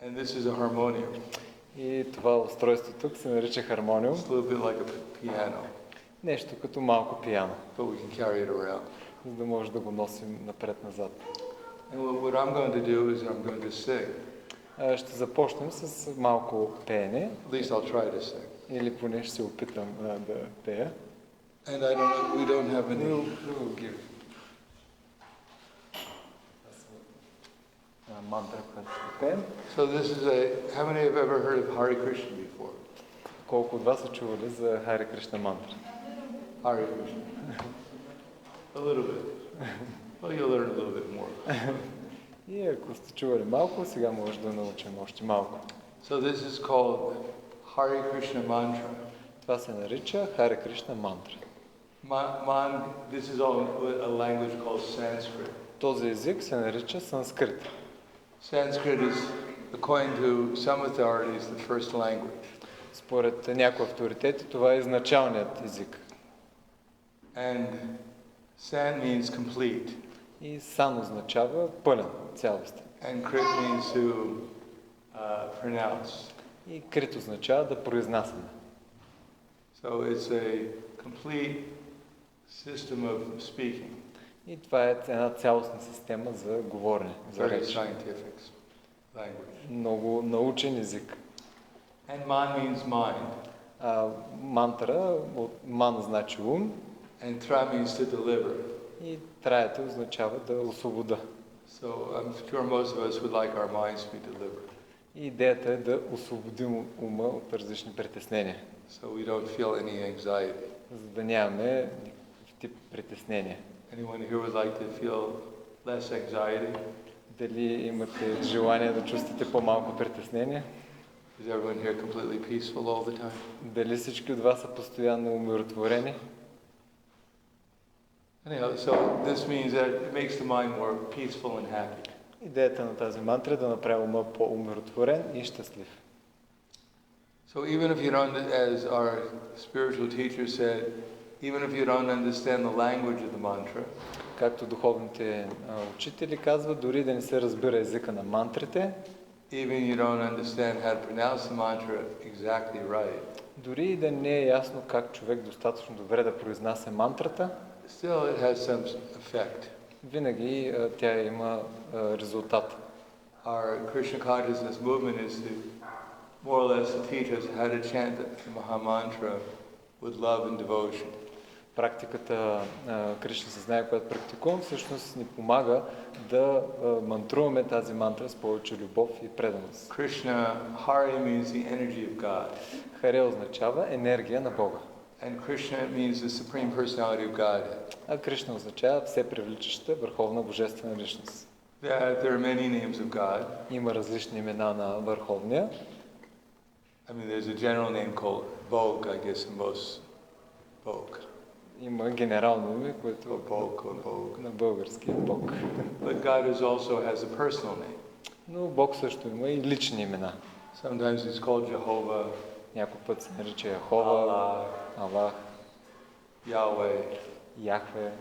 And this is a harmonium. И това устройство тук се нарича хармониум. It's a little bit like a piano. Нещо като малко пиано. But we can carry it around. За да може да го носим напред-назад. And what I'm going to do is I'm going to sing. Ще започнем с малко пеене. At least I'll try to sing. Или поне ще се опитам да пея. And I don't know, we don't have any. We'll give. Мантра, която ще пеем. So this is how many have ever heard of Hare Krishna before? Колко от вас са чували за Харе Кришна мантра? Hare Krishna. A little bit. Well, you'll learn a little bit more. И ако сте чували малко, сега може да научим още малко. So this is called Hare Krishna mantra. Това се нарича Харе Кришна мантра. This is all a language called Sanskrit. Този език се нарича санскрит. Sanskrit is, according to some authorities, the first language. Според някои авторитети, това е изначалният език. And san means complete. И сан означава пълен, цялостен. And krit means to pronounce. И крит означава да произнасяме. So it's a complete system of speaking. И това е една цялостна система за говорене, за Very реч. scientific language. Много научен език. And man means mind. Мантра от ман значи ум. And tra means to deliver. И траята означава да освобода. So I'm sure most of us would like our minds to be delivered. И идеята е да освободим ума от различни притеснения. So we don't feel any anxiety. За да нямаме никакъв тип притеснения. Anyone here would like to feel less anxiety? Дали имате желание да чувствате по-малко притеснения? Is everyone here completely peaceful all the time? Дали всички от вас са постоянно умиротворени? Anyhow, so this means that it makes the mind more peaceful and happy. Идеята на тази мантра е да направи ума по-умиротворен и щастлив. So even if you don't, as our spiritual teacher said, even if you don't understand the language of the mantra, както духовните учители казват, дори да не се разбира езика на мантрите, even you don't understand how to pronounce the mantra exactly right, дори и да не е ясно как човек достатъчно добре да произнася мантрата, still it has some effect. Винаги тя има резултат. Our Krishna consciousness movement is to more or less to teach us how to chant the Maha Mantra with love and devotion. Практиката Кришна съзнание, която практикувам, всъщност ни помага да мантруваме тази мантра с повече любов и преданост. Krishna, Hari means the energy of God. Харе означава енергия на Бога. And Krishna means the Supreme Personality of Godhead. А Кришна означава все привличаща върховна божествена личност. There are many names of God. Има различни имена на Върховния. I mean, there's a general name called Bog, I guess, in most Bog. Има генерално име, което Bog. на български е Бог. But God also has a personal name. Но Бог също има и лични имена. Sometimes he's called Jehovah. Някой път се нарича Яхова, Аллах, Yahweh. Яхве.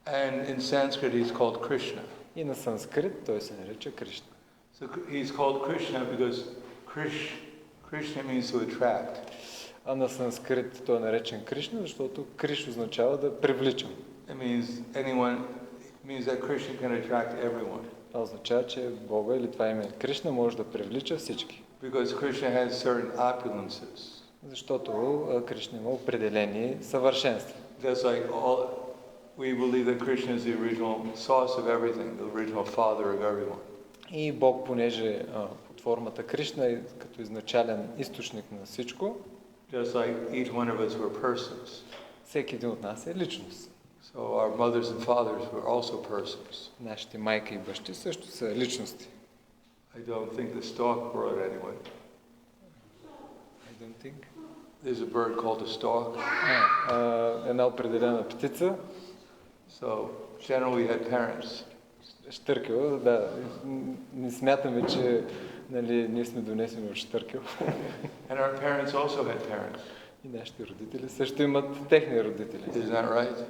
And in Sanskrit he's called Krishna. И на санскрит той се нарича Кришна. So he's called Krishna because Krishna means to attract. А на санскрит той е наречен Кришна, защото Криш означава да привлича. It means that Krishna can attract everyone. Това означава, че Бога или това име Кришна може да привлича всички. Because Krishna has certain opulences. Защото Кришна има определени съвършенства. Just like we believe that Krishna is the original source of everything, the original father of everyone. И Бог, понеже под формата Кришна е като изначален източник на всичко, just like each one of us were persons. Всеки един от нас е личност. So our mothers and fathers were also persons. Нашите майки и бащи също са личности. I don't think the stork brought anyone. I don't think. There's a bird called a stork. Една определена птица. So generally we had parents. Щъркел, да. Не смятаме, че ние сме донесени от щъркел. And our parents also had parents. И нашите родители също имат техни родители. Is that right?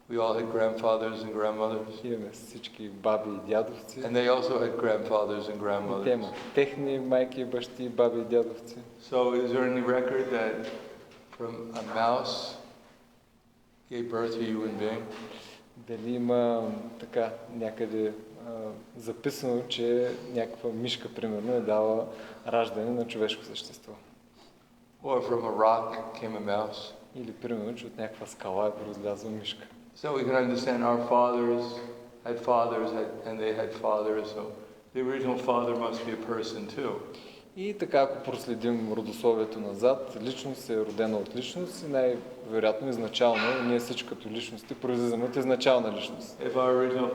We all had grandfathers and grandmothers. Имаме всички баби и дядовци. And they also had grandfathers and И те grandmothers. имат техни майки и бащи, баби и дядовци. So is there any record that from a mouse gave birth to a human being? Дали има така някъде записано, че някаква мишка, примерно, е дала раждане на човешко същество? Or from a rock came a mouse? Или, примерно, че от някаква скала е произлязла мишка. So we can understand our fathers had fathers and they had fathers, so the original father must be a person too. И така, ако проследим родословието назад, личност е родена от личност и най-вероятно изначално ние всички като личности произлизаме от изначална личност. If our original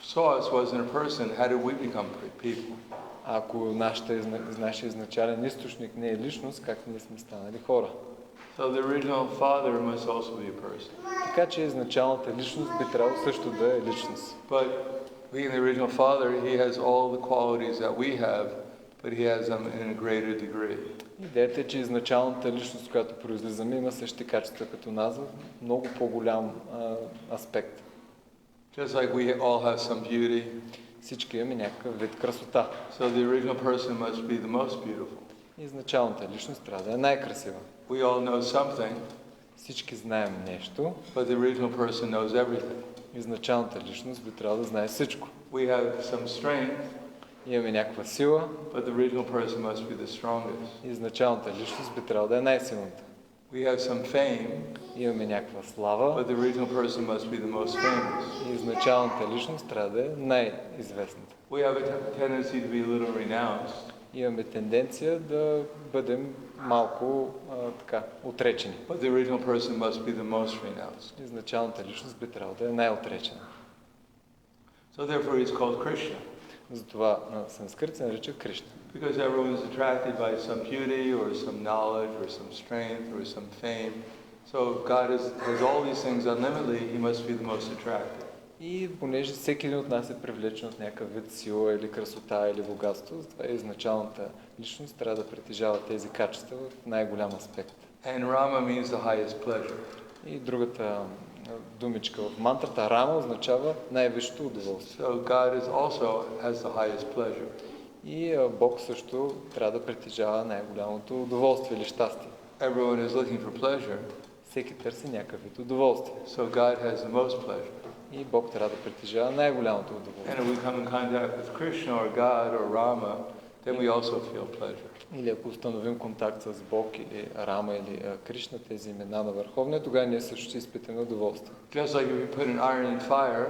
source wasn't a person, how did we become people? Ако нашия изначален източник не е личност, как ние сме станали хора? So the original father must also be a person. Така че изначалната личност би трябвало също да е личност. But being the original father, he has all the qualities that we have, but he has them in a greater degree. Идеята е, че изначалната личност, която произлизаме, има същите качества като нас в много по-голям аспект. Just like we all have some beauty. Всички имаме някакъв вид красота. So the original person must be the most beautiful. Изначалната личност трябва да е най-красива. We all know something, Всички знаем нещо, but the original person knows everything. изначалната личност би трябвало да знае всичко. We have some strength, Имаме някаква сила, but the original person must be the strongest. изначалната личност би трябвало да е най-силната. We have some fame, Имаме някаква слава, but the original person must be the most famous. и изначалната личност трябва да е най-известната. We have a tendency to be a little renounced, Имаме тенденция да бъдем малко така отречени. but the original person must be the most renounced. Изначалната личност би трябвало да е най-отречена. So therefore he's called Krishna, Затова на санскрит се нарича Кришна. because everyone is attracted by some beauty or some knowledge or some strength or some fame. So if God has all these things unlimitedly, he must be the most attractive. И понеже всеки един от нас е привлечен от някакъв вид сила или красота или богатство, затова изначалната личност трябва да притежава тези качества в най-голям аспект. And Rama means the highest pleasure. И другата думичка в мантрата Рама означава най-висшето удоволствие. So God also has the highest pleasure. И Бог също трябва да притежава най-голямото удоволствие или щастие. Everyone is looking for pleasure. Всеки търси някакъв вид удоволствие. So God has the most pleasure. И Бог трябва да притежава най-голямото удоволствие. And if we come in contact with Krishna or God or Rama, then we also feel pleasure. Или ако установим контакт с Бог или Рама или Кришна, тези имена на Върховния, тогава ние също ще изпитаме удоволствие. Just like if you put an iron in fire,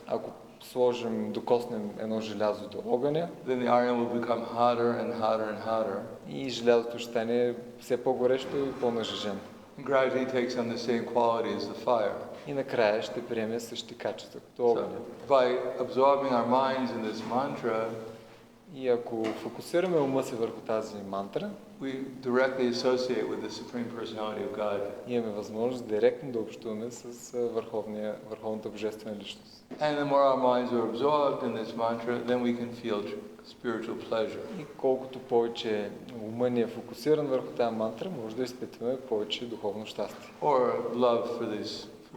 Ако сложим, докоснем едно желязо до огъня, then the iron will become hotter and hotter and hotter. и желязото ще стане все по-горещо и по-нажежено. And gradually takes on the same quality as the fire. И накрая ще приеме същите качества като So огъня. by absorbing our minds in this mantra, И ако фокусираме ума си върху тази мантра, we directly associate with the Supreme Personality of God. имаме възможност директно да общуваме с върховната божествена личност. And the more our minds are absorbed in this mantra, then we can feel spiritual pleasure. И колкото повече ума ни е фокусиран върху тази мантра, може да изпитваме повече духовно щастие. Or love for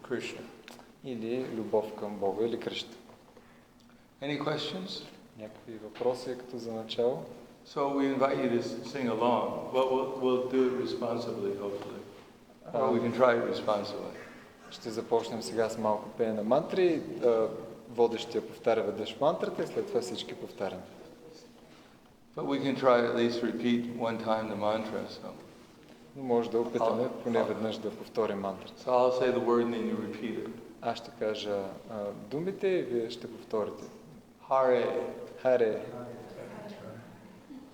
Krishna. Или любов към Бога или Кришна. Any questions? Някакви въпроси като за начало? So we invite you to sing along, but we'll do it responsibly, hopefully. Or we can try it responsibly. Ще започнем сега с малко пеене на мантри. Водещия повтаря веднъж мантрата и след това всички повтаряме. But we can try at least repeat one time the mantra. So. Но може да опитаме поне веднъж да повторим мантрата. So I'll say the word and then you repeat it. Аз ще кажа думите и вие ще повторите. Hare. Харе.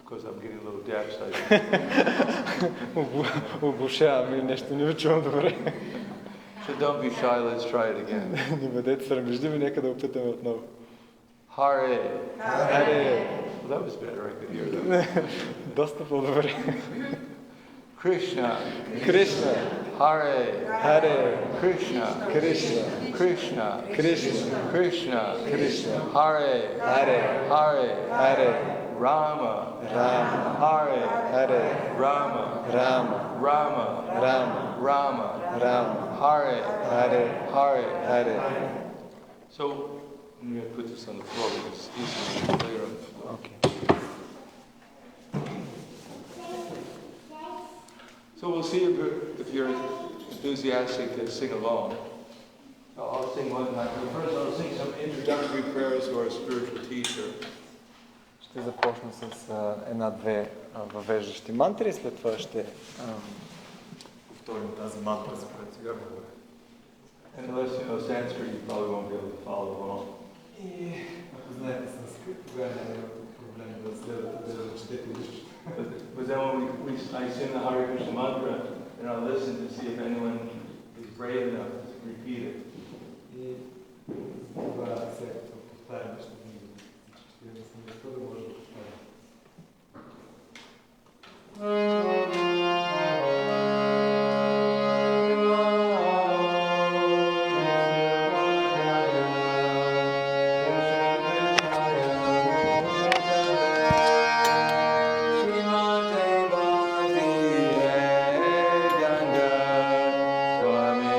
Because I'm getting a little deaf, so Обушавам и нещо не ви чувам добре. So don't be shy, let's try it again. Не бъдете срамежливи, нека да опитаме отново. Hare. Харе. Well, that was better, I could hear that. Доста по-добре. Krishna. Кришна. Hare. Харе. Krishna. Кришна. Krishna. Кришна. Krishna. Кришна. Hare. Харе. Hare. Харе. Rama, Rama, Hare, Hare, Rama, Rama, Rama, Rama, Rama, Rama, Hare, Hare, Hare. Hare. So I'm going to put this on the floor because it's easier to clear them. Okay. So we'll see if you're enthusiastic to sing along. I'll sing one time. First I'll sing some introductory prayers to our spiritual teacher. Ще започна с една-две въвеждащи мантри и след това ще повторим тази мантра, за която сега говоря. And unless you know Sanskrit, you probably won't be able to follow along. И ако знаете санскрит, тогава няма проблем да следвате, да четете нищо. But then when I sing the Hare Krishna mantra, and I'll listen to see if anyone is brave enough to repeat it. И това сега като повтарям, ще видим всички да сме защо да може да повтарям. Swami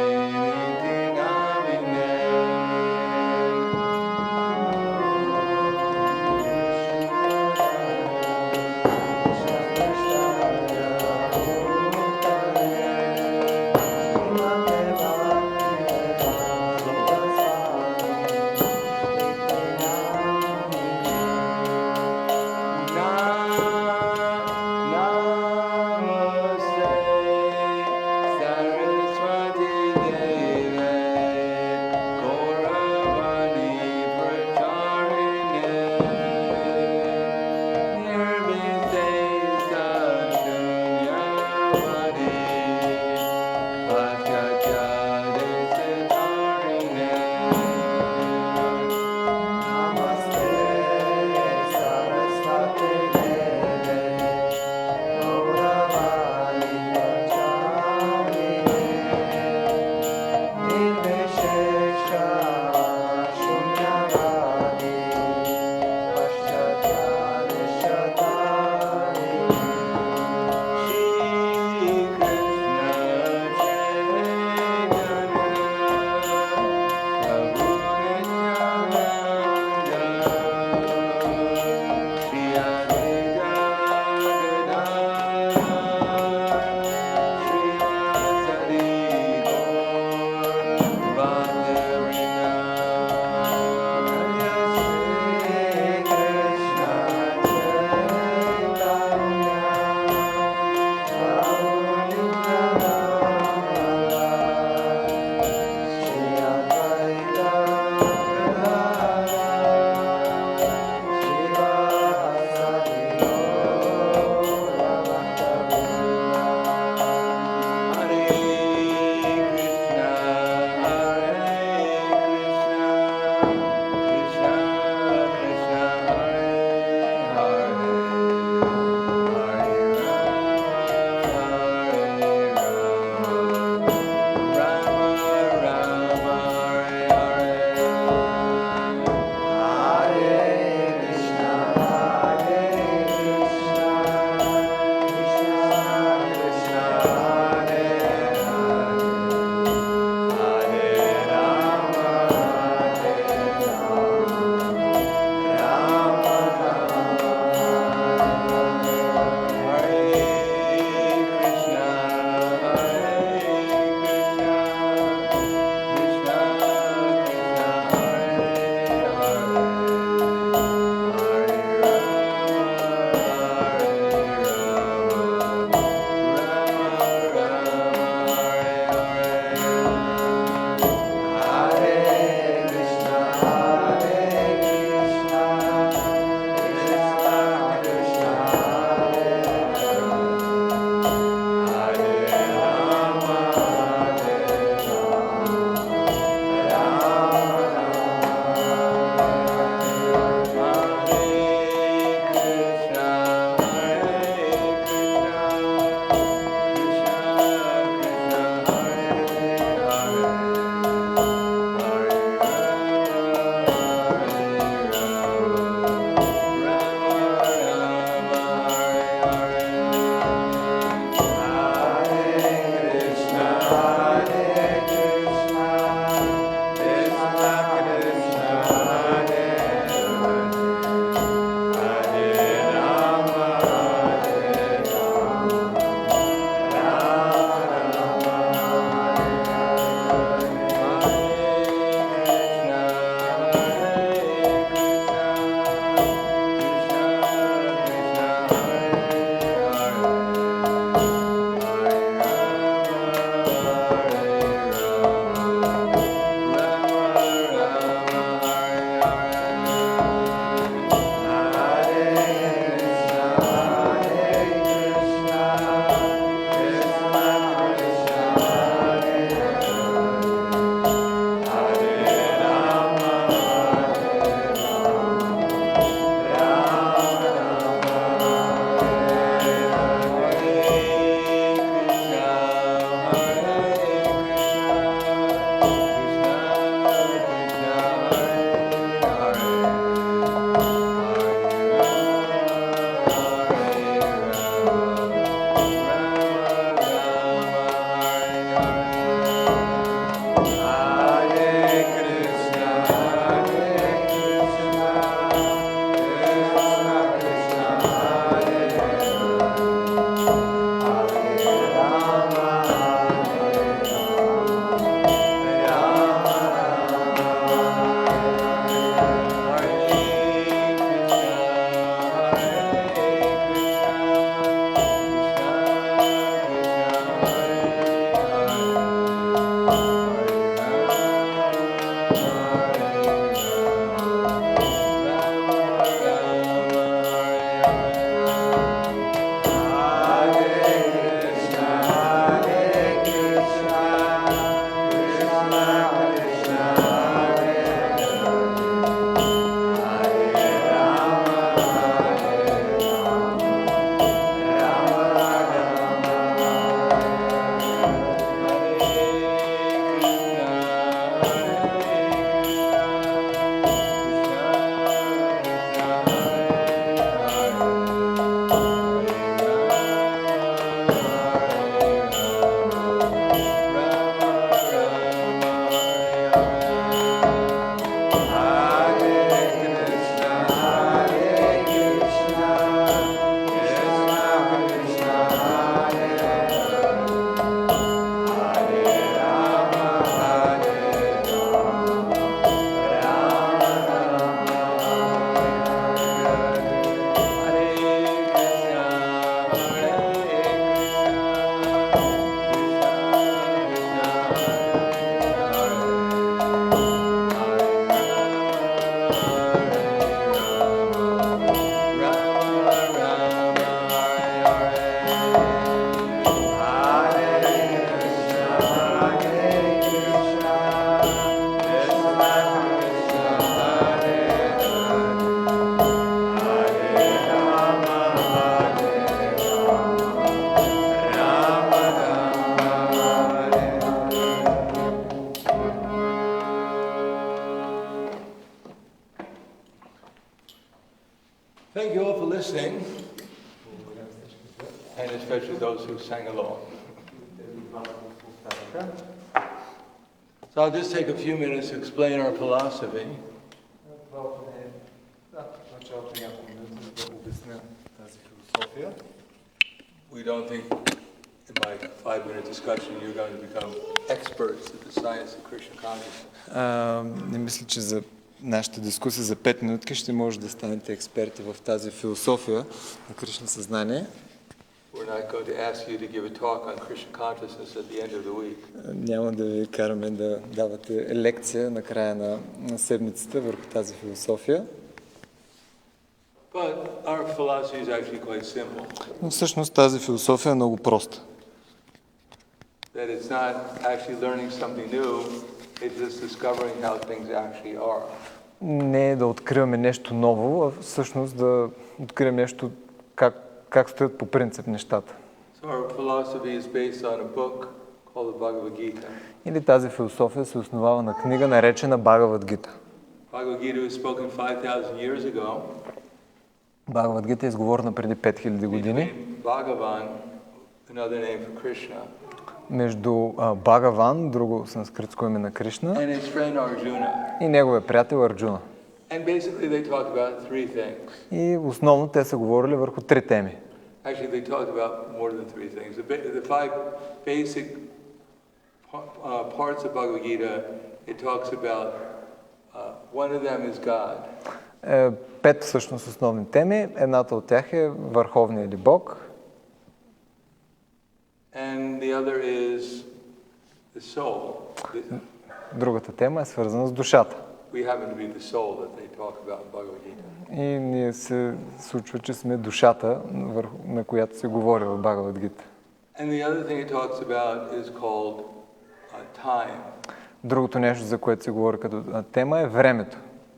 listening, and especially those who sang along. So I'll just take a few minutes to explain our philosophy. We don't think in my 5-minute discussion you're going to become experts at the science of Krishna consciousness. Не мисля, че за нашата дискусия за 5 минутки ще може да станете експерти в тази философия на Кришна съзнание. We're not going to ask you to give a talk on Krishna consciousness at the end of the week. Няма да ви караме да давате лекция на края на седмицата върху тази философия. But our philosophy is actually quite simple. Но всъщност тази философия е много проста. That it's not actually learning something new, it's just discovering how things actually are. Не е да откриваме нещо ново, а всъщност да открием нещо как стоят по принцип нещата. So our philosophy is based on a book called the Bhagavad-gita. Или тази философия се основава на книга, наречена Бхагавад-гита. Bhagavad-gita was spoken 5,000 years ago. Бхагавад-гита е изговорена преди 5000 години. Bhagavan, another name for Krishna. Между Бхагаван, друго санскритско име на Кришна, And his friend Arjuna. и неговия приятел Арджуна. And basically they talked about three things. И основно те са говорили върху 3 теми. Actually, they talked about more than three things. The 5 basic parts of Bhagavad-gita, it talks about one of them is God. 5 всъщност основни теми. Едната от тях е Върховния или Бог. And the other is the soul. Другата тема е свързана с душата. We happen to be the soul that they talk about in Bhagavad-gita. И ние се случва, че сме душата, на която се говори в Бхагавад-гита. And the other thing it talks about is called time. Другото нещо, за което се говори като тема, е времето.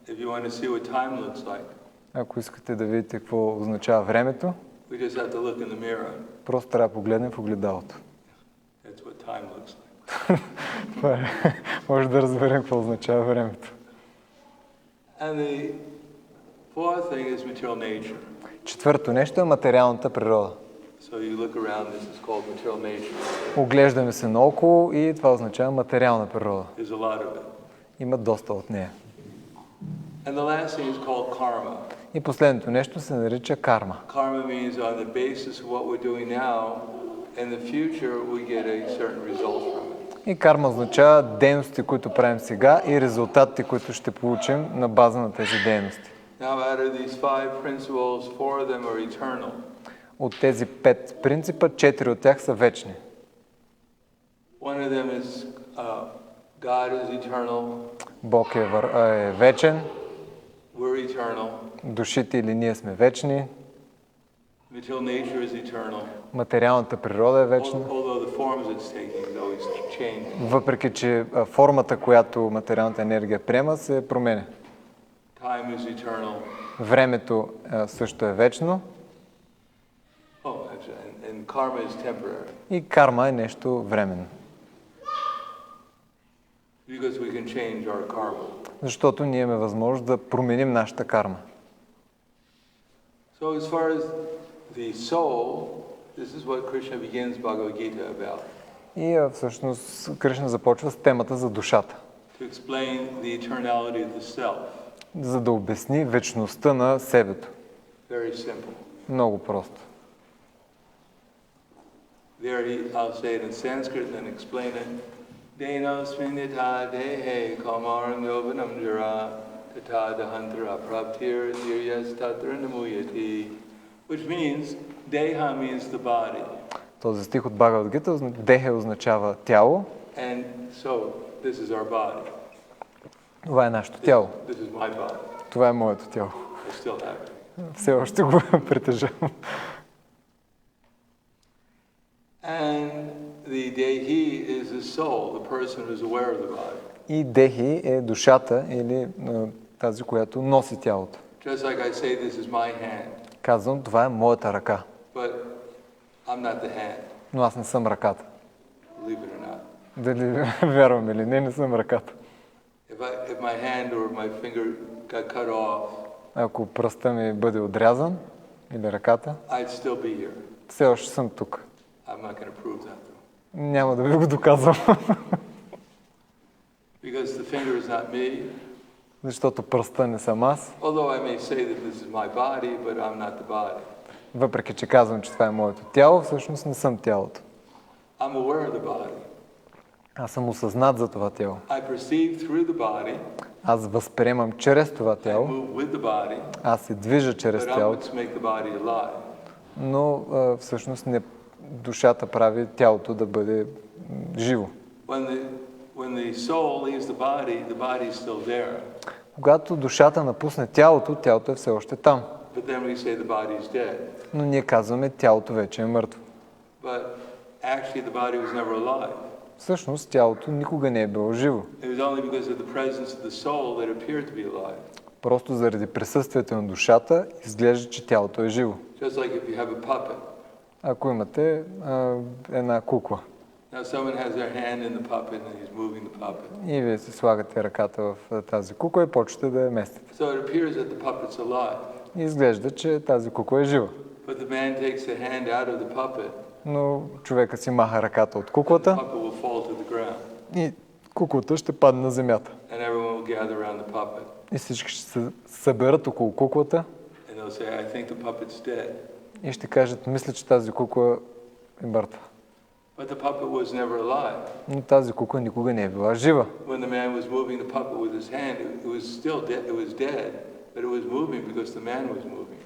If you want to see what time looks like, Ако искате да видите какво означава времето, we just have to look in the mirror. просто трябва да погледнем в огледалото. That's what time looks like. Това е. Може да разберем какво означава времето. And the fourth thing is material nature. Четвърто нещо е материалната природа. So you look around, this is called material nature. Оглеждаме се наоколо и това означава материална природа. There's a lot of it. Има доста от нея. And the last thing is called karma. И последното нещо се нарича карма. Karma means on the basis of what we're doing now, in the future we get a certain result from it. И карма означава дейности, които правим сега и резултатите, които ще получим на база на тези дейности. Now out of these 5 principles, 4 of them are eternal. От тези 5 принципа, 4 от тях са вечни. One of them is God is eternal. Бог е вечен. We're eternal. Душите или ние сме вечни. Material nature is eternal. Материалната природа е вечна. Although the forms it's taking is always changing. Въпреки че формата, която материалната енергия приема, се променя. Time is eternal. Времето също е вечно. And karma is temporary. И карма е нещо временно. Because we can change our karma. Защото ние имаме възможност да променим нашата карма. So as far as the soul, this is what Krishna begins Bhagavad-gita about. И всъщност Кришна започва с темата за душата. To explain the eternality of the self. За да обясни вечността на себето. Very simple. Много просто. There I'll say it in Sanskrit and then explain it. Denosminita dehe kamarang yovanam jara tata dahantara prabhtir diryas tatra namuyati. Which means, deha means the body. Този стих от Бхагавад-гита, дехе означава тяло. And so, this is our body. Това е нашето тяло. This is my body. Това е моето тяло. I still have it. Все още го притежавам. And the dehi is the soul, the person who's aware of the body. И дехи е душата или тази, която носи тялото. Just like I say, this is my hand. Казвам, това е моята ръка. But I'm not the hand. Но аз не съм ръката. Believe it or not. Дали вярвам или не съм ръката. If my hand or my finger got cut off, Ако пръста ми бъде отрязан, или ръката, I'd still be here. все още съм тук. I'm not going to prove that though. Няма да ви го доказвам. Because the finger is not me. Защото пръста не съм аз. Although I may say that this is my body, but I'm not the body. Въпреки че казвам, че това е моето тяло, всъщност не съм тялото. I'm aware of the body. Аз съм осъзнат за това тяло. I perceive through the body. Аз възприемам чрез това I тяло. move with the body. Аз се движа чрез But I'm тялото. what's make the body alive. Но всъщност душата прави тялото да бъде живо. When the soul leaves the body is still there. Когато душата напусне тялото, тялото е все още там. But then we say the body is dead. Но ние казваме, тялото вече е мъртво. But actually the body was never alive. Всъщност тялото никога не е било живо. It was only because of the presence of the soul that appeared to be alive. Просто заради присъствието на душата изглежда, че тялото е живо. Just like if you have a puppet. Ако имате една кукла. Now someone has their hand in the puppet and he's moving the puppet. И вие си слагате ръката в тази кукла и почвате да я местите. So it appears that the puppet's alive. И изглежда, че тази кукла е жива. But the man takes the hand out of the puppet. Но човека си маха ръката от куклата The puppet will fall to the ground. и куклата ще падне на земята. And everyone will gather around the puppet. И всички ще се съберат около куклата And they'll say, I think the puppet's dead. и ще кажат, мисля, че тази кукла е мъртва. But the puppet was never alive. Но тази кукла никога не е била жива. When the man was moving the puppet with his hand, it was still dead. It was dead, but it was moving because the man was moving.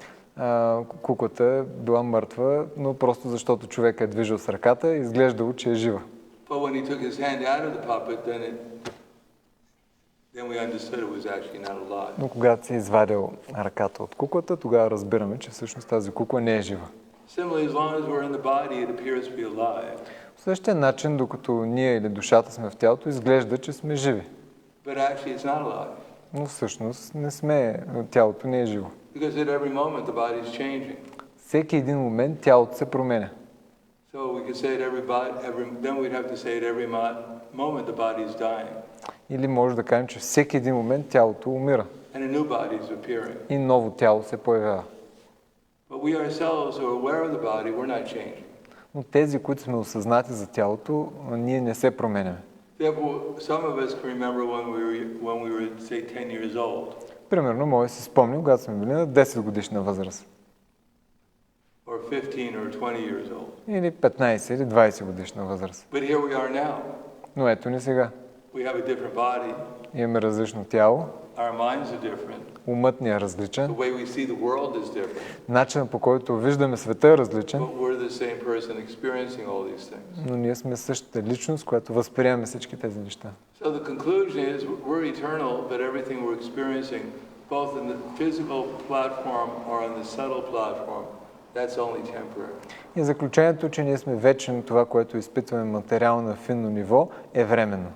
Куклата е била мъртва, но просто защото човек е движил с ръката и изглеждало, че е жива. But when he took his hand out of the puppet, then we understood it was actually not alive. Но когато си извадил ръката от куклата, тогава разбираме, че всъщност тази кукла не е жива. Similarly, as long as we're in the body, it appears to be alive. По същия начин, докато ние или душата сме в тялото, изглежда, че сме живи. But actually, it's not alive. Но всъщност не сме, тялото не е живо. Because at every moment, the body is changing. Всеки един момент тялото се променя. So we could say at then we'd have to say at every moment the body is dying. Или може да кажем, че всеки един момент тялото умира. And a new body is appearing. И ново тяло се появява. But we ourselves who are aware of the body, we're not changing. Но тези, които сме осъзнати за тялото, ние не се променяме. Therefore, some of us can remember when we were, say, 10 years old. Примерно, може да си спомним, когато сме били на 10 годишна възраст. Or 15 or 20 years old. Или 15 или 20 годишна възраст. But here we are now. Но ето ни сега. We have a different body. Имаме различно тяло. Our minds are different. Умът ни е The различен. way we see the world is different. Начинът, по който виждаме света, е различен. But we're the same person experiencing all these things. Но ние сме същата личност, която възприемаме всички тези неща. So the conclusion is we're eternal, but everything we're experiencing, both in the physical platform or on the subtle platform, that's only temporary. И заключението, че ние сме вечни, това, което изпитваме материално на финно ниво, е временно.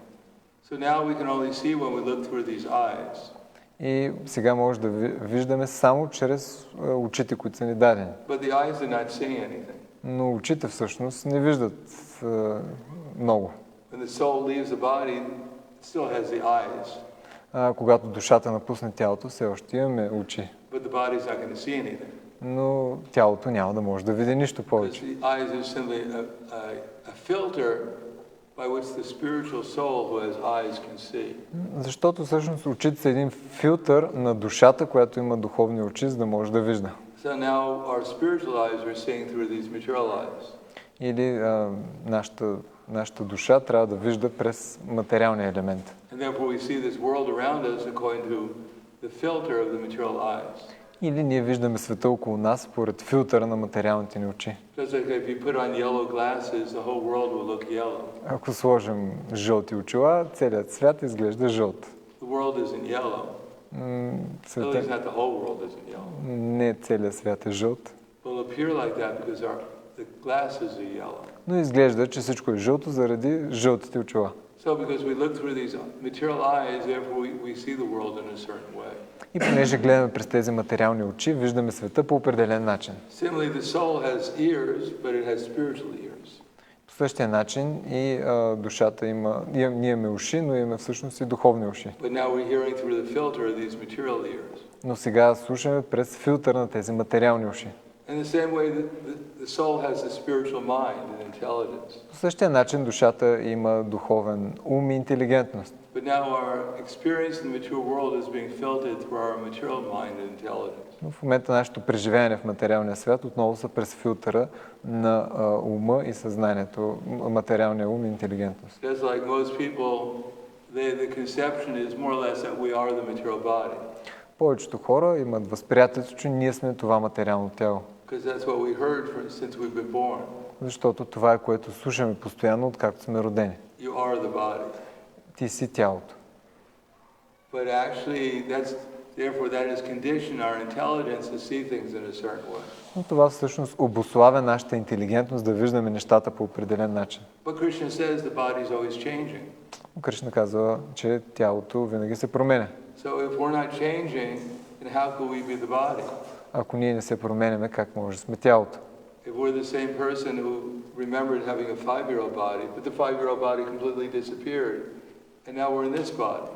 So now we can only see when we look through these eyes. И сега може да виждаме само чрез очите, които са ни дадени. But the eyes are not seeing anything. Но очите всъщност не виждат много. When the soul leaves the body, it still has the eyes. Когато душата напусне тялото, все още имаме очи. But the body's not going to see anything. Но тялото няма да може да види нищо повече. Because the eyes are simply a filter by which the spiritual soul who has eyes can see. Защото всъщност очите са един филтър на душата, която има духовни очи, за да може да вижда. So now our spiritual eyes are seeing through these material eyes. Или нашата душа трябва да вижда през материалния елемент. And therefore we see this world around us according to the filter of the material eyes. Или ние виждаме света около нас според филтъра на материалните ни очи. Just like if you put on yellow glasses, the whole world will look yellow. Ако сложим жълти очила, целият свят изглежда жълт. The world isn't yellow. At least not the whole world isn't yellow. Не целият свят е жълт. Will appear like that because the glasses are yellow. Но изглежда, че всичко е жълто заради жълтите очила. So because we look through these material eyes, therefore we see the world in a certain way. И понеже гледаме през тези материални очи, виждаме света по определен начин. Similarly, the soul has ears, but it has spiritual ears. По същия начин и душата ние имаме уши, но имаме всъщност и духовни уши. But now we're hearing through the filter of these material ears. Но сега слушаме през филтър на тези материални уши. In the same way that the soul has a spiritual mind and intelligence. По същия начин душата има духовен ум и интелигентност. But now our experience in the material world is being filtered through our material mind and intelligence. Но в момента нашето преживяване в материалния свят отново са през филтъра на ума и съзнанието, материалния ум и интелигентност. Just like most people, the conception is more or less that we are the material body. Повечето хора имат възприятието, че ние сме това материално тяло. Because that's what we heard since we've been born. Защото това е, което слушаме постоянно, откакто сме родени. You are the body. Ти си тялото. But actually, therefore that has conditioned our intelligence to see things in a certain way. Но това всъщност обуславя нашата интелигентност да виждаме нещата по определен начин. But Krishna says the body is always changing. Кришна казва, че тялото винаги се променя. So if we're not changing, then how could we be the body? Ако ние не се променяме, как може да сме тялото? If we're the same person who remembered having a 5-year-old body, but the 5-year-old body completely disappeared, and now we're in this body.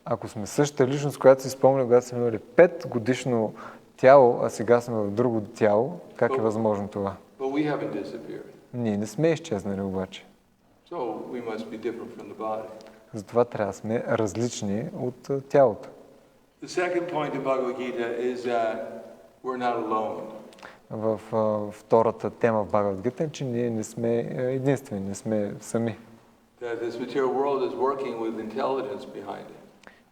Ако сме същата личност, която си спомня, когато сме имали 5 годишно тяло, а сега сме в друго тяло, как е възможно това? But we haven't disappeared. Ние не сме изчезнали обаче. So we must be different from the body. Затова трябва да сме различни от тялото. The second point in Bhagavad-gita is that we're not alone. В втората тема в Бхагавад-гита е, че ние не сме единствени, не сме сами. That this material world is working with intelligence behind it.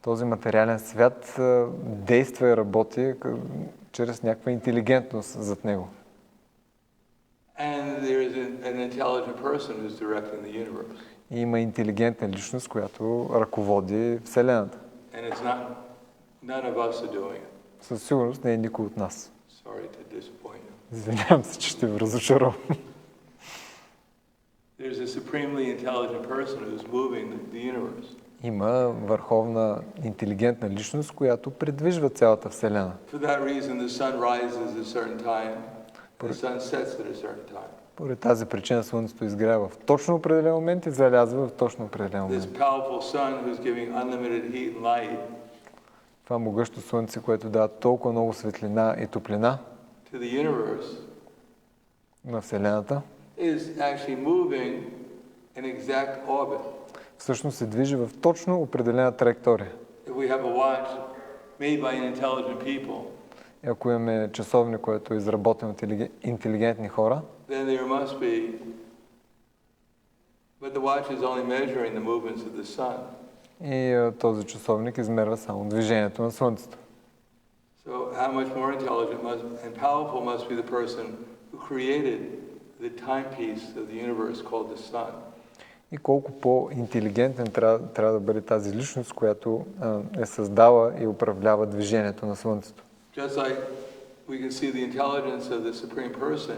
Този материален свят действа и работи чрез някаква интелигентност зад него. And there is an intelligent person who's directing the universe. И има интелигентна личност, която ръководи Вселената. And it's not none of us are doing it. Със сигурност не е никой от нас. Sorry to disappoint you. Извинявам се, че ще ви разочаровам. There's a supremely intelligent person who's moving the universe. Има върховна интелигентна личност, която предвижва цялата Вселена. For that reason, the sun rises at a certain time, the sun sets at a certain time. Поради тази причина Слънцето изгрява в точно определен момент и залязва в точно определен момент. This powerful sun who's giving unlimited heat and light. Това могъщо Слънце, което дава толкова много светлина и топлина To the universe. На Вселената, is actually moving in exact orbit. Всъщност се движи в точно определена траектория. If we have a watch made by intelligent people, И ако имаме часовник, който е изработен от интелигентни хора, then there must be, but the watch is only measuring the movements of the sun. И този часовник измерва само движението на Слънцето. So how much more intelligent and powerful must be the person who created the timepiece of the universe called the sun. И колко по-интелигентен трябва да бъде тази личност, която е създала и управлява движението на Слънцето. Just like we can see the intelligence of the Supreme Person,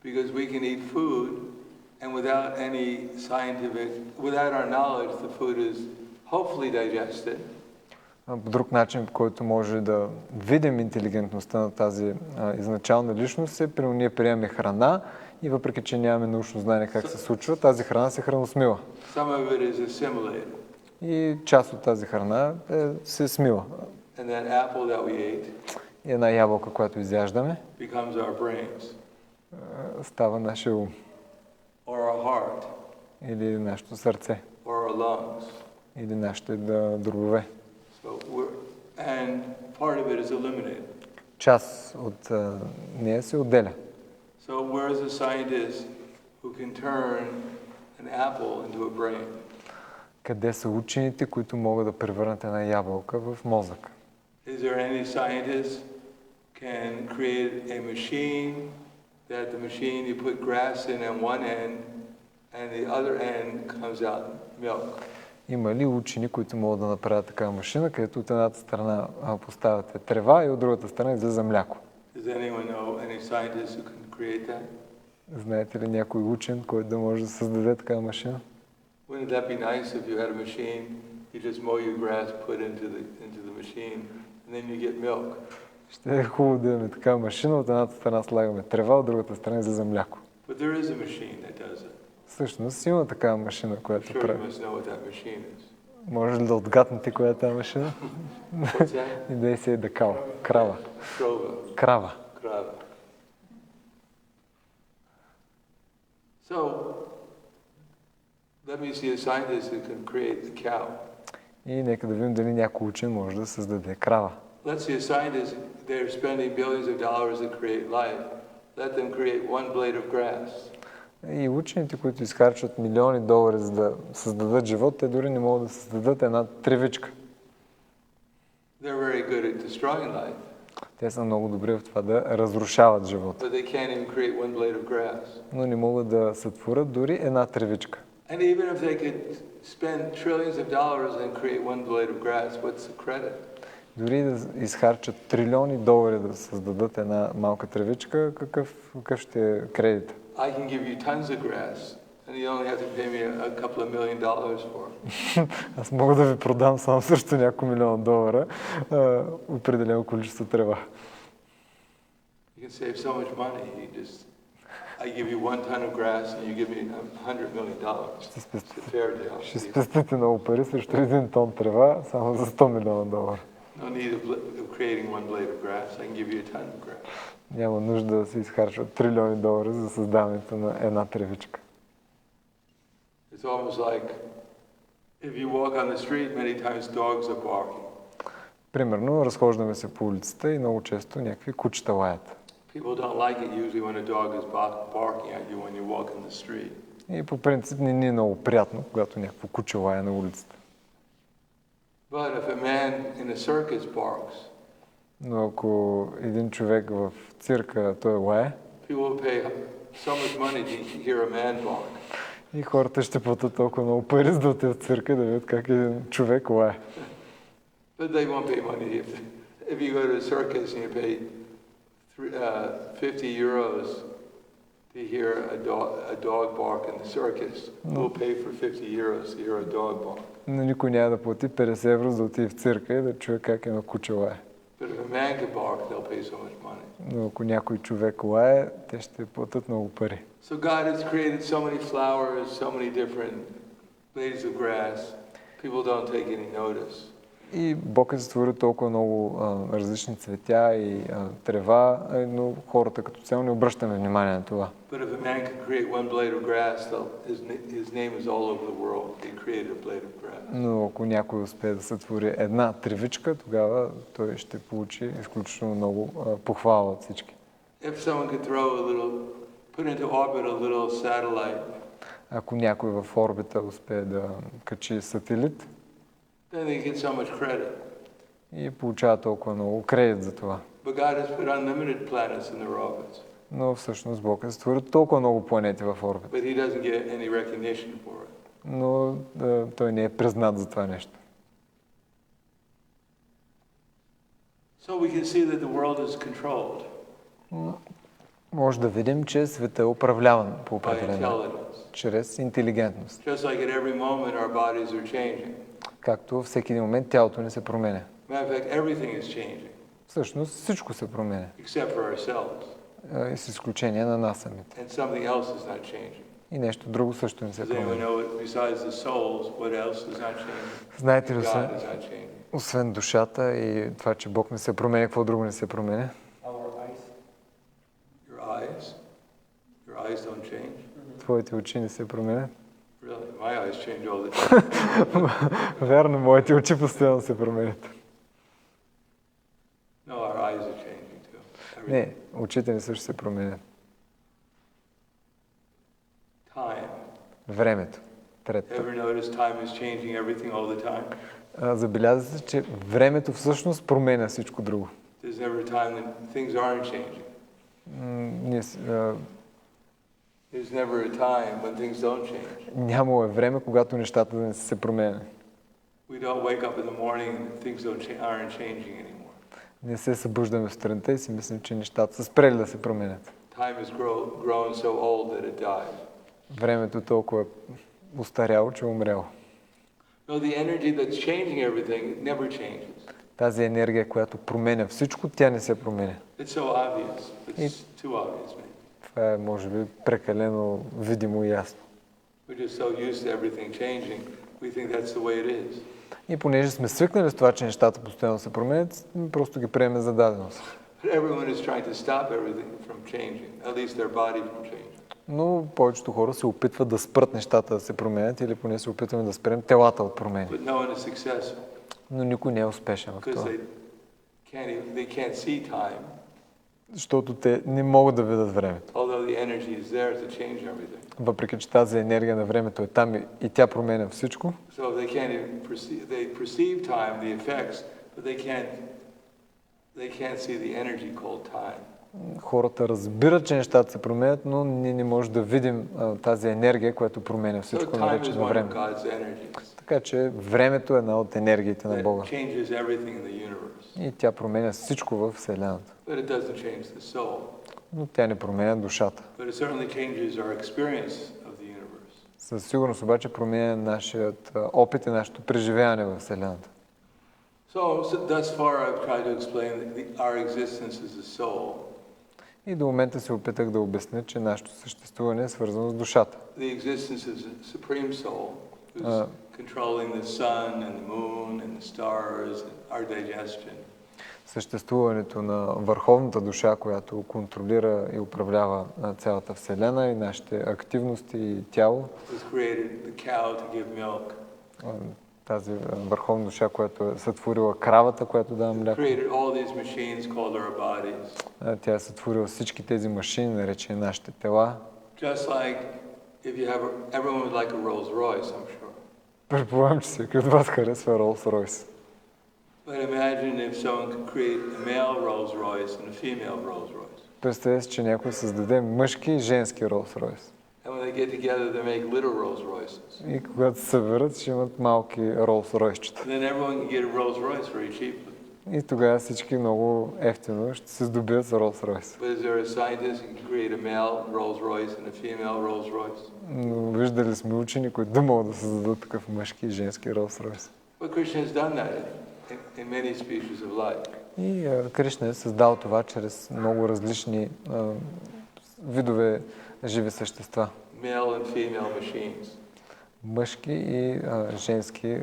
because we can eat food, and without any without our knowledge, the food is hopefully digested. По друг начин, по който може да видим интелигентността на тази изначална личност е, при ние приемаме храна и въпреки, че нямаме научно знание как се случва, тази храна се храносмила. Some of it is assimilated. И част от тази храна се смила. And that apple that we ate И една ябълка, която изяждаме, becomes our brains. Става нашия ум. Or our heart. Или нашето сърце. Or our lungs. Или нашите дробове. And part of it is eliminated. Част от нея се отделя. So where is a scientist who can turn an apple into a brain? Къде са учените, които могат да превърнат една ябълка в мозък? Is there any scientist can create a machine that the machine you put grass in on one end and the other end comes out milk? Има ли учени, които могат да направят такава машина, където от едната страна поставяте трева и от другата страна излиза мляко? Does anyone know any scientist who can create that? Знаете ли някой учен, който да може да създаде такава машина? Wouldn't that be nice if you had a machine, you just mow your grass, put into the machine, and then you get milk? Ще е хубаво да имаме такава машина, от едната страна слагаме трева, от другата страна излиза мляко. But there is a machine that does it. Всъщност има такава машина, която прави. You must know what that machine is. Може ли да отгаднете коя е тази машина? What's that? И да си е декал. Крава. Krava. Крава. Krava. So, let me see a scientist who can create a cow. И нека да видим дали някой учен може да създаде крава. Let's see a scientist, they're spending billions of dollars to create life. Let them create one blade of grass. И учените, които изхарчват милиони долари за да създадат живот, те дори не могат да създадат една тревичка. They're very good at destroying life. Те са много добри в това да разрушават живота. But they can't even create one blade of grass. Но не могат да сътворят дори една тревичка. And even if they could spend trillions of dollars and create one blade of grass, what's the credit? Дори да изхарчат трилиони долари да създадат една малка тревичка, какъв ще е кредит? I can give you tons of grass, and you only have to pay me a couple of $1 million for it. Аз мога да ви продам само също няколко милиона долара определено количество трева. You can save so much money. I give you 1 ton of grass and you give me $100 million. It's a fair deal. Ще спестите много пари срещу 1 тон трева само за $100 милиона. No need of creating one blade of grass. I can give you a ton of grass. Няма нужда да се изхарчват трилиони долари за създаването на една тревичка. It's almost like if you walk on the street, many times dogs are barking. Примерно, разхождаме се по улицата и много често някакви кучета лаят. People don't like it usually when a dog is barking at you when you walk in the street. И по принцип не ни е много приятно, когато някакво куче лая на улицата. But if a man in a circus barks, но ако един човек в цирка той лае, people will pay so much money to hear a man bark. И хората ще платят толкова много пари, за да отидат в цирка да видят как един човек лае. But they won't pay money if you go to a circus and you pay 50 euros to hear a dog bark in the circus. We'll pay for 50 euros to hear a dog bark. Но никой няма да плати 50 евро за да отиде в цирка и да чуе как едно куче лае. But if a man can bark, they'll pay so much money. Но ако някой човек лае, те ще платят много пари. So God has created so many flowers, so many different blades of grass. People don't take any notice. И Бог е сътворил толкова много различни цветя и трева, но хората като цяло не обръщаме внимание на това. But if a man can create one blade of grass, his name is all over the world. He created a blade of grass. Но ако някой успее да сътвори една тревичка, тогава той ще получи изключително много похвала от всички. If someone could put into orbit a little satellite. Ако някой в орбита успее да качи сателит, then they get so much credit. И получава толкова много кредит за това. But God has put unlimited planets in their orbits. Но всъщност Бог е сътворил толкова много планети в орбита. But he doesn't get any recognition for it. Но той не е признат за това нещо. So we can see that the world is controlled. Може да видим, че светът е управляван по определен чрез интелигентност. Just like at every moment our bodies are changing. Както всеки един момент тялото ни се променя. Matter of fact, everything is changing. Всъщност всичко се променя. Except for ourselves. С изключение на нас самите. And something else is not changing. И нещо друго също не се променя. Знаете ли, освен душата и това, че Бог не се променя, какво друго не се променя? Твоите очи не се променят? Вярно, моите очи постоянно се променят. Не, очите ми също се променят. Времето. Третото. Забеляза се, че времето всъщност променя всичко друго. Нямало е време, когато нещата не са се променяли. Не се събуждаме сутринта и си мислим, че нещата са спрели да се променят. Времето толкова е устаряло, че е умряло. Тази енергия, която променя всичко, тя не се променя. Това е, може би, прекалено видимо и ясно. И понеже сме свикнали с това, че нещата постоянно се променят, просто ги приемем за даденост. но повечето хора се опитват да спрат нещата да се променят или поне се опитваме да спрем телата от промени. But no one is successful Но никой не е успешен в because това. they can't see time, Защото те не могат да видят времето. although the energy is there to change everything. Въпреки че тази енергия на времето е там и тя променя всичко, So they can't even they perceive time, the effects, but they can't see the energy called time. хората разбират, че нещата се променят, но ние не можем да видим тази енергия, която променя So всичко, time is наречено one of време. God's energies. Така че времето е една от енергиите на That Бога. changes everything in the universe. И тя променя всичко в Вселената. But it doesn't change the soul. Но тя не променя душата. But it certainly changes our experience of the universe. Със сигурност обаче променя нашият опит и нашето преживяване в Вселената. So thus far I've tried to explain our existence as a soul. И до момента се опитах да обясня, че нашето съществуване е свързано с душата. The existence of the Supreme Soul, who's controlling the sun and the moon and the stars and our digestion. Съществуването на върховната душа, която контролира и управлява цялата Вселена и нашите активности и тяло. Who's created the cow to give milk. Тази върховна душа, която е сътворила кравата, която дава мляко. Created all these machines called our bodies. Тя е сътворила всички тези машини, наречени нашите тела. Just like if you have everyone would like a Rolls Royce, I'm sure. Предполагам, че всеки от вас харесва Rolls-Royce. But imagine if someone could create a male Rolls Royce and a female Rolls Royce. Представете си, че някой създаде мъжки и женски Rolls-Royce. And when they get together, they make little Rolls Royces. И когато се съберат, ще имат малки Rolls-Royce-чета. And then everyone can get a Rolls Royce very cheaply. И тогава всички много ефтино ще се здобият с Rolls-Royce. But is there a scientist who can create a male Rolls Royce and a female Rolls Royce? Но виждали сме учени, които да могат да създадат такъв мъжки и женски Rolls-Royce. But Krishna has done that in many species of life. И Кришна е създал това чрез много различни видове живи същества. Male and female machines. Мъжки и женски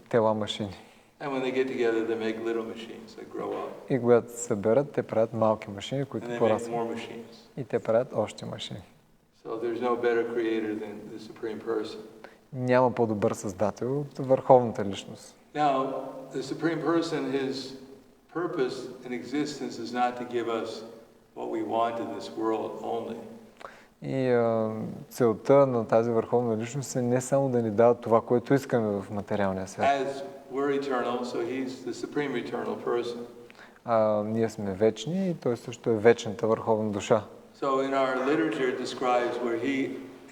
тела машини. And when they get together, they make little machines that grow up. И когато се съберат, те правят малки машини, които And they make порастват. more machines. И те правят още машини. So there's no better creator than the Supreme Person. Няма по-добър създател от върховната личност. Now, the Supreme Person, his purpose in existence is not to give us what we want in this world only. И целта на тази върховна личност е не само да ни дава това, което искаме в материалния свят. As we're eternal, so he's the Supreme Eternal Person. Ние сме вечни и той също е вечната върховна душа. So in our literature it describes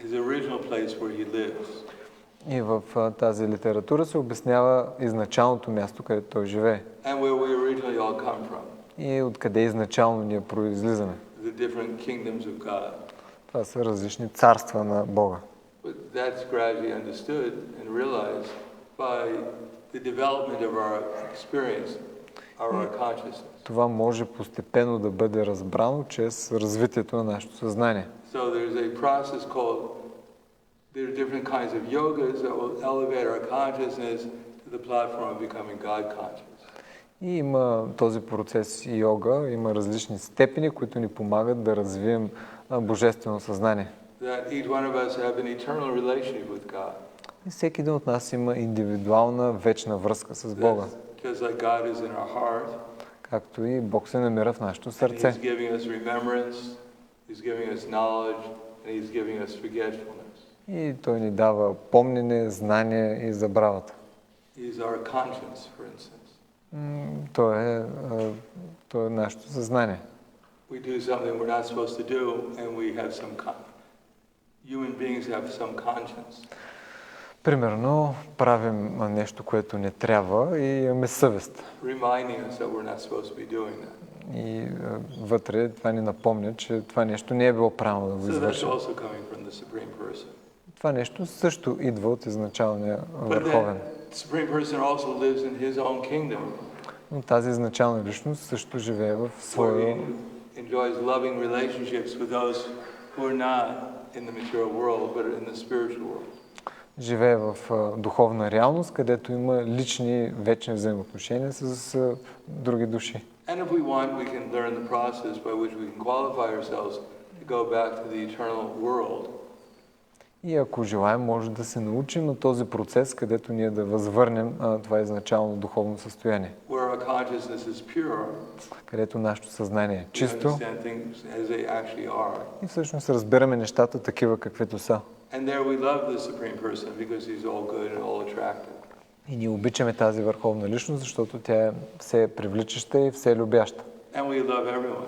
his original place where he lives. И в тази литература се обяснява изначалното място, където той живее. And where we originally all come from. И откъде изначално ние произлизаме. The different kingdoms of God. Това са различни царства на Бога. But that's gradually understood and realized by the development of our experience, our consciousness. Това може постепенно да бъде разбрано чрез развитието на нашето съзнание. So there's a process called, there are different kinds of yogas that will elevate our consciousness to the platform of becoming God conscious. И има този процес и йога, има различни степени, които ни помагат да развием божествено съзнание. That each one of us have an eternal relationship with God. И всеки един от нас има индивидуална вечна връзка с Бога. Just like God is in our heart. Както и Бог се намира в нашето сърце. He's giving us remembrance, He's giving us knowledge, and He's giving us forgetfulness. И Той ни дава помнене, знание и забравата. He's our conscience, for instance. Той е нашето съзнание. We do something we're not supposed to do, and we have human beings have some conscience. Примерно, правим нещо, което не трябва и имаме съвест. Reminding us that we're not supposed to be doing that. И вътре това ни напомня, че това нещо не е било правилно да го извършим. So that's also coming from the Supreme Person. Това нещо също идва от изначалния върховен. The Supreme Person also lives in his own kingdom. Но тази изначална личност също живее в своя... enjoys loving relationships with those who are not in the material world, but in the spiritual world. Живее в духовна реалност, където има лични вечни взаимоотношения с други души. And if we want, we can learn the process by which we can qualify ourselves to go back to the eternal world. И ако желаем, може да се научим на този процес, където ние да възвърнем това изначално духовно състояние. Where our consciousness is pure, където нашето съзнание е we чисто understand things as they actually are. и всъщност разбираме нещата такива, каквито са. And there we love the Supreme Person because he's all good and all attractive. И ние обичаме тази върховна личност, защото тя е все привличаща и все любяща. And we love everyone.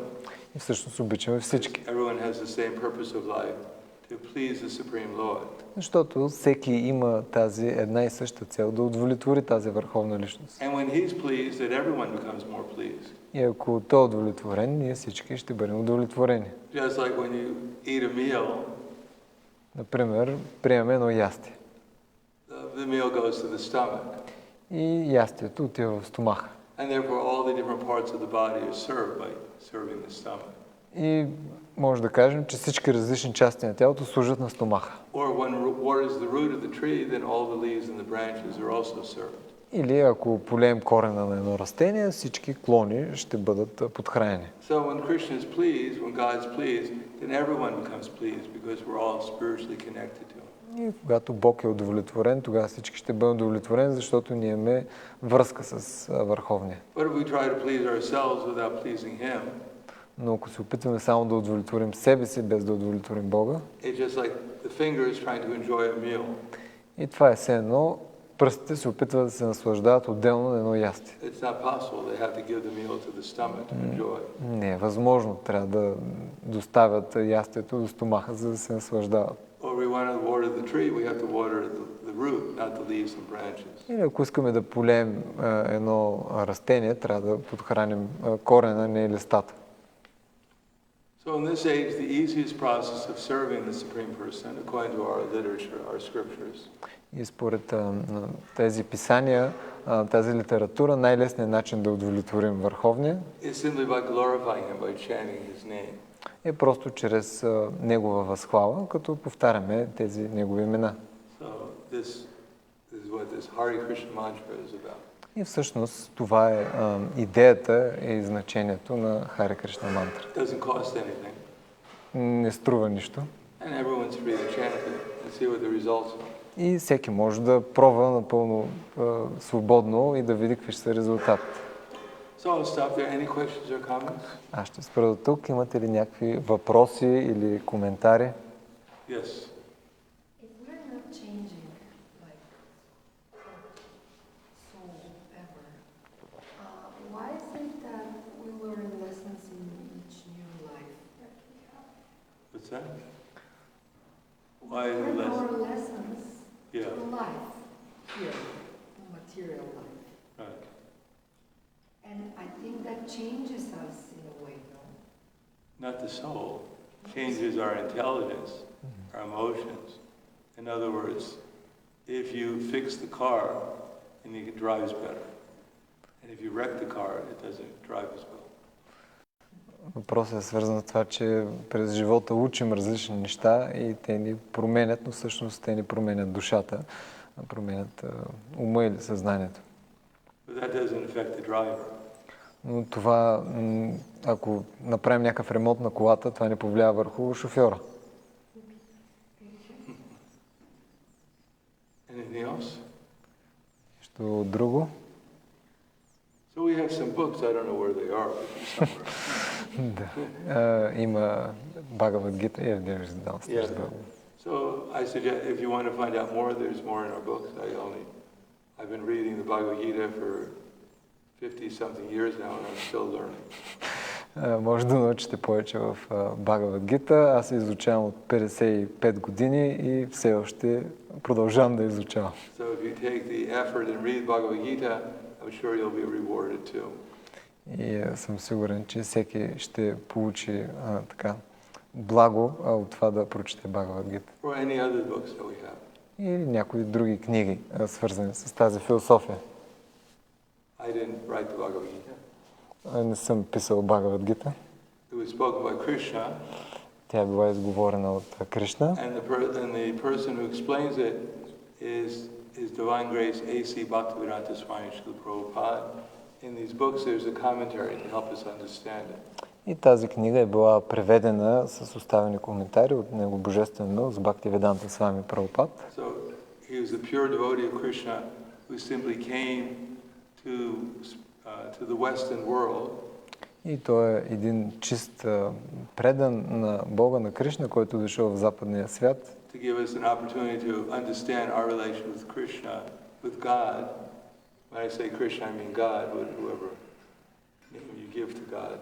И всъщност обичаме всички. Everyone has the same purpose of life, to please the Supreme Lord. Защото всеки има тази една и съща цел да удовлетвори тази върховна личност. And when he's pleased, that everyone becomes more pleased. И ако той е удовлетворен, ние всички ще бъдем удовлетворени. Just like when you eat a meal, Например, приемаме едно ястие. the meal goes to the stomach. И ястието отива в стомаха. And therefore all the different parts of the body are served by serving the stomach. И може да кажем, че всички различни части на тялото служат на стомаха. Or when waters the root of the tree, then all the leaves and the branches are also served. Или ако полеем корена на едно растение, всички клони ще бъдат подхранени. So when Krishna is pleased, when God is pleased, then everyone becomes pleased because we're all spiritually connected to Him. И когато Бог е удовлетворен, тогава всички ще бъдат удовлетворени, защото ние имаме връзка с Върховния. But if we try to please ourselves without pleasing Him, Но ако се опитваме само да удовлетворим себе си, без да удовлетворим Бога, it's just like the finger is trying to enjoy a meal. и това е все едно, пръстите се опитват да се наслаждават отделно на едно ястие. It's not possible. They have to give the meal to the stomach to enjoy. Не е възможно. Трябва да доставят ястието до стомаха, за да се наслаждават. Or we want to water the tree, we have to water the root, not the leaves and branches. Или ако искаме да полеем едно растение, трябва да подхраним корена, не листата. So in this age, the easiest process of serving the Supreme Person, according to our literature, our scriptures, И според тези писания, тази литература, най-лесният начин да удовлетворим Върховния is simply by glorifying Him, by chanting His name. е просто чрез Негова възхвала, като повтаряме тези Негови имена. So this is what this Hare Krishna mantra is about. И всъщност това е идеята и значението на Харе Кришна мантра. It doesn't cost anything, Не струва нищо. and everyone's free to chant it and see what the results are. И всеки може да пробва напълно свободно и да види какви ще са резултатите. So I'll stop there. Any questions or comments? Аз ще спра до тук. Имате ли някакви въпроси или коментари? Yes. If we're not changing, like, soul ever, why is it that we learn lessons in each new life that we have? What's that? Why is We it learn less? more lessons Yeah. in life here, in material life. Right. And I think that changes us in a way, no? Not the soul. Changes our intelligence, our emotions. In other words, if you fix the car, then it drives better. And if you wreck the car, it doesn't drive as well. Въпросът е свързан с това, че през живота учим различни неща и те ни променят, но всъщност те ни променят душата, променят ума или съзнанието. But that doesn't affect the driver. Но това, ако направим някакъв ремонт на колата, това не повлияе върху шофьора. Anything else? Нещо друго? So we have some books. I don't know where they are, but they're somewhere. Да. Има Бхагавад-гита и Yeah. So I suggest if you want to find out more, there's more in our books. I've been reading the Bhagavad-gita for 50-something years now, and I'm still learning. Може да научите повече в Бхагавад-гита. Аз изучавам от 55 години и все още продължавам да изучавам. So if you take the effort and read Bhagavad-gita, I'm sure you'll be rewarded too. И съм сигурен, че всеки ще получи така благо от това да прочете Бхагавад-гита. Or any other books that we have. Или някои други книги, свързани с тази философия. I didn't write the Bhagavad-gita. Не съм писал Бхагавад-гита. It was spoken by Krishna. Тя е била изговорена от Кришна. And the person who explains it is His Divine Grace A.C. Bhaktivedanta Swami Srila Prabhupada. In these books there's a commentary to help us understand it. И тази книга е била преведена с оставени коментари от него божествен мил с Бхагавад-гита Свами Прабхупад. So he was a pure devotee of Krishna who simply came to the Western world. И той е един чист предан на Бога, на Кришна, който дошъл в западния свят. To give us an opportunity to understand our relation with Krishna, with God. When I say Krishna, I mean God, whoever name you give to God.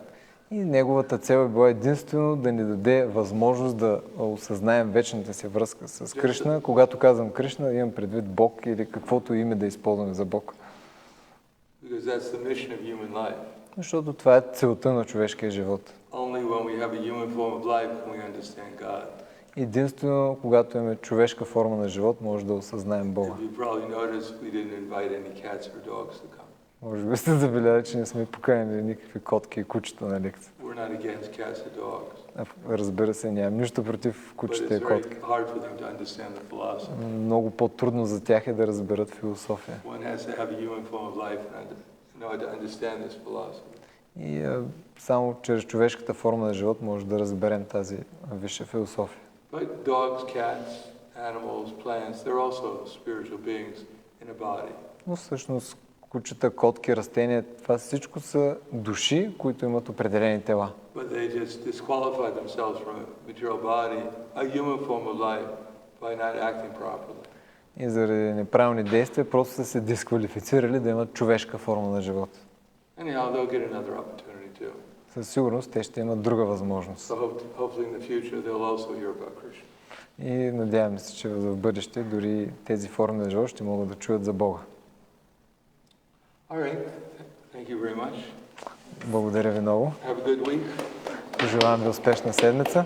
И неговата цел е била единствено да ни даде възможност да осъзнаем вечната си връзка с Кришна. Когато казвам Кришна, имам предвид Бог или каквото име да използваме за Бог. Because that's the mission of human life. Защото това е целта на човешкия живот. Only when we have a human form of life can we understand God. Единствено, когато имаме човешка форма на живот, може да осъзнаем Бога. You probably noticed we didn't invite any cats or dogs to come. Може би сте забелязали, че не сме поканили никакви котки и кучета на лекция. We're not against cats or dogs. Разбира се, нямам нищо против кучета и котки. Hard for them to understand the philosophy. Много по-трудно за тях е да разберат философия. One has to have a human form of life in order to understand this philosophy. И само чрез човешката форма на живот може да разберем тази висша философия. But dogs, cats, animals, plants, they're also spiritual beings in a body. Но всъщност кучета, котки, растения, това всичко са души, които имат определени тела. But they just disqualify themselves from a material body, a human form of life, by not acting properly. И заради неправилни действия просто са се дисквалифицирали да имат човешка форма на живот. Anyhow, they'll get another opportunity too. Със сигурност те ще имат друга възможност. So hopefully in the future they'll also hear about Krishna. И надяваме се, че в бъдеще дори тези форми на живот ще могат да чуят за Бога. All right. Thank you very much. Благодаря ви много. Have a good week. Пожелавам ви успешна седмица.